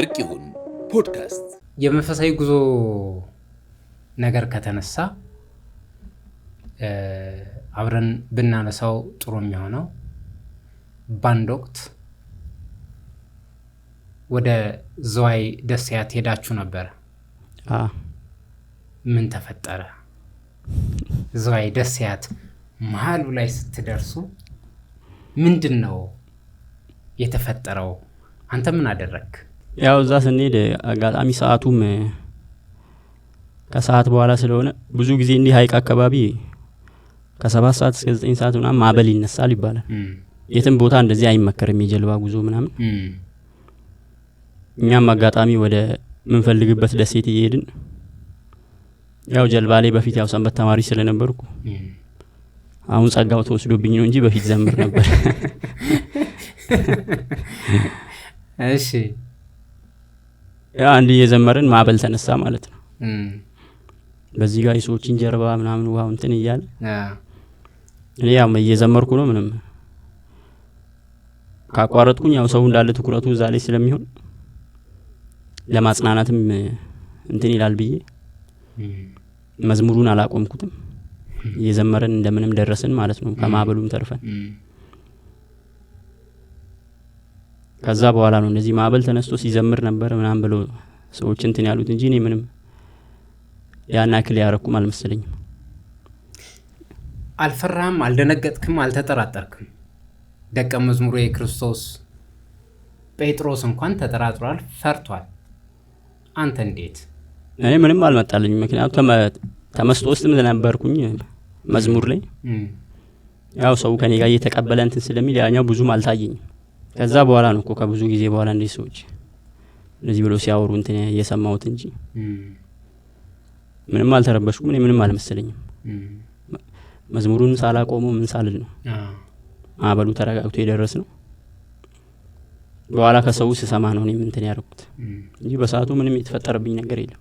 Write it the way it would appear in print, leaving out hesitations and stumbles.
እርቂሁን ፖድካስት የመንፈሳዊ ጉዞ ነገር ከተነሳ አብረን ብናነሳው ጥሩ የሚሆነው በአንድ ወቅት ወደ ዝዋይ ደሴያት ሄዳችሁ ነበር። ምን ተፈጠረ? ዝዋይ ደሴያት መሀሉ ላይ ስትደርሱ ምንድነው የተፈጠረው? አንተ ምን አደረክ? ያው እዛ ስንሄድ አጋጣሚ ሰዓቱም ከሰዓት በኋላ ስለሆነ ብዙ ጊዜ እንዲህ ሀይቅ አካባቢ ከ7 ሰዓት እስከ 9 ሰዓት ምናምን ማዕበል ይነሳል ይባላል። የትም ቦታ እንደዚህ አይመከርም የጀልባ ጉዞ ምናምን። እኛም አጋጣሚ ወደ ምንፈልግበት ደሴት እየሄድን ያው ጀልባ ላይ በፊት ያው ሰንበት ተማሪ ስለነበርኩ አሁን ጸጋው ተወስዶብኝ ነው እንጂ በፊት ዘምር ነበር። እሺ ያ አንድ የዘመርን ማዕበል ተነሳ ማለት ነው። በዚህ ጋር የሰዎችን ጀርባ ምናምን ውሃው እንትን ይያል እኔ ያው እየዘመርኩ ነው ምንም ካቋረጥኩኝ ያው ሰው እንዳለ ትኩረቱ እዛ ላይ ስለሚሆን ለማጽናናትም እንትን ይላል ብዬ መዝሙሩን አላቆምኩትም። እየዘመርን እንደምንም ደረስን ማለት ነው ከማዕበሉም ተርፈን። ከዛ በኋላ ነው እንደዚህ ማዕበል ተነስቶ ሲዘምር ነበር ምናምን ብሎ ሰዎች እንትን ያሉት እንጂ እኔ ምንም ያን ያክል ያረኩም አልመሰለኝም። አልፈራህም? አልደነገጥክም? አልተጠራጠርክም? ደቀ መዝሙሩ የክርስቶስ ጴጥሮስ እንኳን ተጠራጥሯል፣ ፈርቷል። አንተ እንዴት? እኔ ምንም አልመጣልኝም። ምክንያቱም ተመስጦ ውስጥም ነበርኩኝ መዝሙር ላይ ያው ሰው ከኔ ጋር እየተቀበለ እንትን ስለሚል ያኛው ብዙም አልታየኝም። ከዛ በኋላ ነው እኮ ከብዙ ጊዜ በኋላ እንደዚህ ሰዎች እንደዚህ ብሎ ሲያወሩ እንትን እየሰማሁት እንጂ ምንም አልተረበሽኩም። እኔ ምንም አልመሰለኝም። መዝሙሩን ሳላቆመው ምን ሳልል ነው ማዕበሉ ተረጋግቶ የደረስ ነው። በኋላ ከሰው ስሰማ ነው እኔ እንትን ያደረኩት እንጂ በሰዓቱ ምንም የተፈጠረብኝ ነገር የለም።